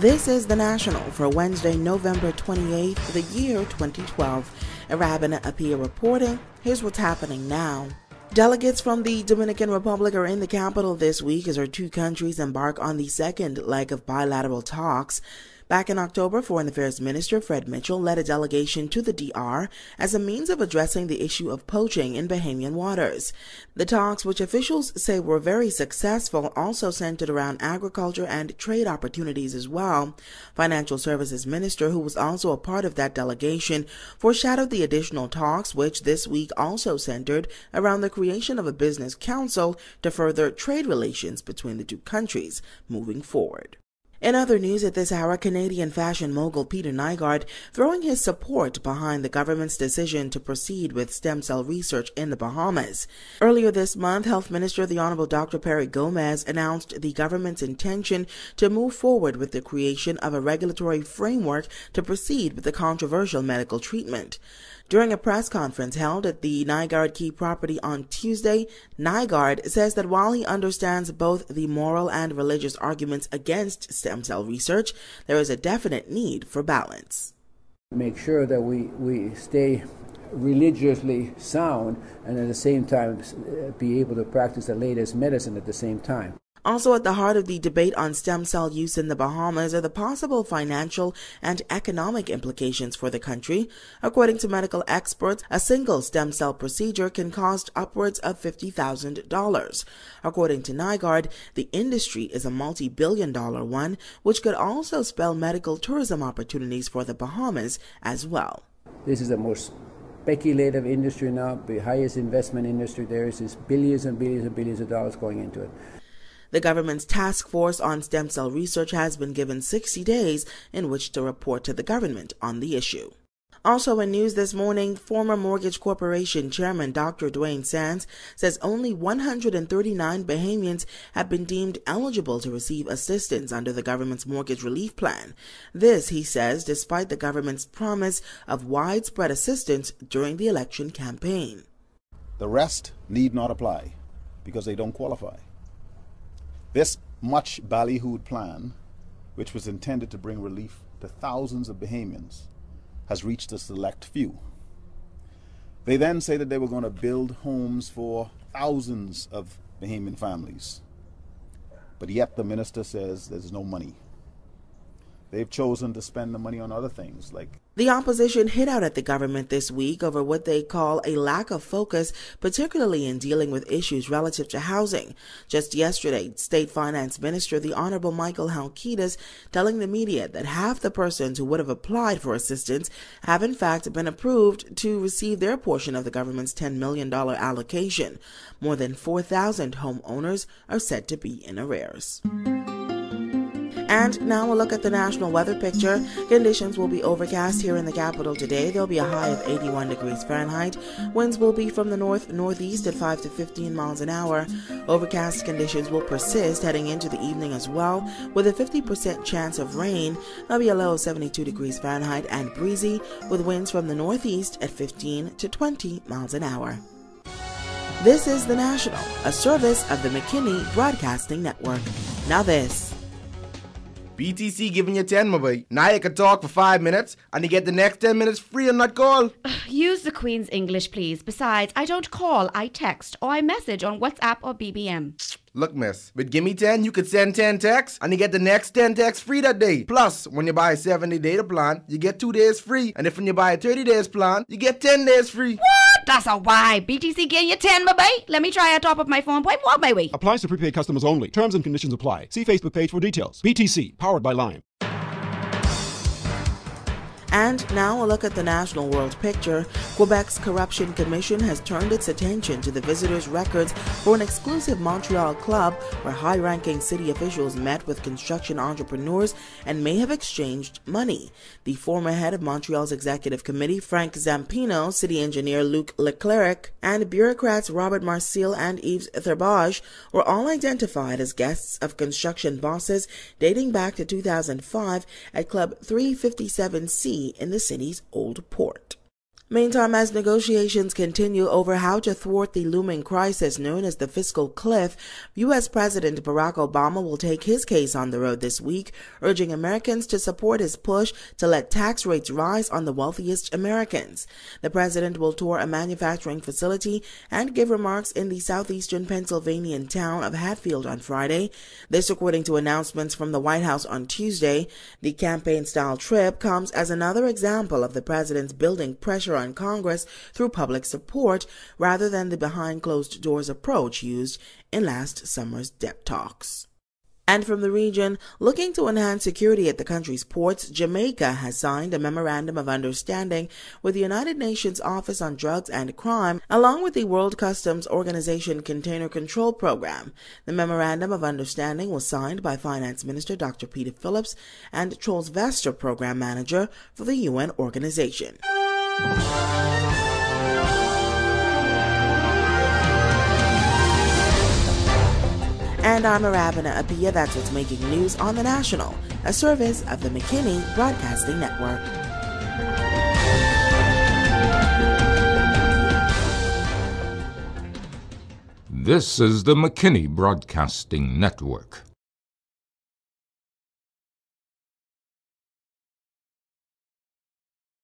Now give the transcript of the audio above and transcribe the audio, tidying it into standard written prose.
This is The National for Wednesday, November 28th, the year 2012. Arabina Apia reporting. Here's what's happening now. Delegates from the Dominican Republic are in the capital this week as our two countries embark on the second leg of bilateral talks. Back in October, Foreign Affairs Minister Fred Mitchell led a delegation to the DR as a means of addressing the issue of poaching in Bahamian waters. The talks, which officials say were very successful, also centered around agriculture and trade opportunities as well. Financial Services Minister, who was also a part of that delegation, foreshadowed the additional talks, which this week also centered around the creation of a business council to further trade relations between the two countries moving forward. In other news at this hour, Canadian fashion mogul Peter Nygard throwing his support behind the government's decision to proceed with stem cell research in the Bahamas. Earlier this month, Health Minister the Honorable Dr. Perry Gomez announced the government's intention to move forward with the creation of a regulatory framework to proceed with the controversial medical treatment. During a press conference held at the Nygard Key property on Tuesday, Nygard says that while he understands both the moral and religious arguments against stem cell research, there is a definite need for balance. Make sure that we stay religiously sound and at the same time be able to practice the latest medicine at the same time. Also at the heart of the debate on stem cell use in the Bahamas are the possible financial and economic implications for the country. According to medical experts, a single stem cell procedure can cost upwards of $50,000. According to Nygard, the industry is a multi-billion-dollar one, which could also spell medical tourism opportunities for the Bahamas as well. This is the most speculative industry now. The highest investment industry there is billions and billions and billions of dollars going into it. The government's task force on stem cell research has been given 60 days in which to report to the government on the issue. Also in news this morning, former Mortgage Corporation Chairman Dr. Dwayne Sands says only 139 Bahamians have been deemed eligible to receive assistance under the government's mortgage relief plan. This, he says, despite the government's promise of widespread assistance during the election campaign. The rest need not apply because they don't qualify. This much ballyhooed plan, which was intended to bring relief to thousands of Bahamians, has reached a select few. They then say that they were going to build homes for thousands of Bahamian families, but yet the minister says there's no money. They've chosen to spend the money on other things like... The opposition hit out at the government this week over what they call a lack of focus, particularly in dealing with issues relative to housing. Just yesterday, State Finance Minister the Honorable Michael Halkitis telling the media that half the persons who would have applied for assistance have in fact been approved to receive their portion of the government's $10 million allocation. More than 4,000 homeowners are said to be in arrears. And now we'll look at the national weather picture. Conditions will be overcast here in the capital today. There'll be a high of 81 degrees Fahrenheit. Winds will be from the north-northeast at 5 to 15 miles an hour. Overcast conditions will persist heading into the evening as well, with a 50% chance of rain. There'll be a low of 72 degrees Fahrenheit and breezy, with winds from the northeast at 15 to 20 miles an hour. This is The National, a service of the McKinney Broadcasting Network. Now this. BTC giving you 10, my boy. Now you can talk for 5 minutes and you get the next 10 minutes free on that call. Use the Queen's English, please. Besides, I don't call, I text, or I message on WhatsApp or BBM. Look, miss, with Gimme 10, you could send 10 texts and you get the next 10 texts free that day. Plus, when you buy a 70 data plan, you get 2 days free. And if when you buy a 30 days plan, you get 10 days free. What? That's a why. BTC gave you 10, my boy. Let me try a top up my phone. Why more, my way? Applies to prepaid customers only. Terms and conditions apply. See Facebook page for details. BTC, powered by Lime. And now a look at the national world picture. Quebec's Corruption Commission has turned its attention to the visitors' records for an exclusive Montreal club where high-ranking city officials met with construction entrepreneurs and may have exchanged money. The former head of Montreal's executive committee, Frank Zampino, city engineer Luc Leclerc, and bureaucrats Robert Marcil and Yves Therbage were all identified as guests of construction bosses dating back to 2005 at Club 357C in the city's Old Port. Meantime, as negotiations continue over how to thwart the looming crisis known as the fiscal cliff, U.S. President Barack Obama will take his case on the road this week, urging Americans to support his push to let tax rates rise on the wealthiest Americans. The president will tour a manufacturing facility and give remarks in the southeastern Pennsylvanian town of Hatfield on Friday. This according to announcements from the White House on Tuesday. The campaign-style trip comes as another example of the president's building pressure on Congress through public support rather than the behind-closed-doors approach used in last summer's debt talks. And from the region, looking to enhance security at the country's ports, Jamaica has signed a memorandum of understanding with the United Nations Office on Drugs and Crime, along with the World Customs Organization Container Control Program. The memorandum of understanding was signed by Finance Minister Dr. Peter Phillips and Charles Vester, Program Manager for the UN organization. And I'm Aravana Apia. That's what's making news on The National, a service of the McKinney Broadcasting Network. This is the McKinney Broadcasting Network.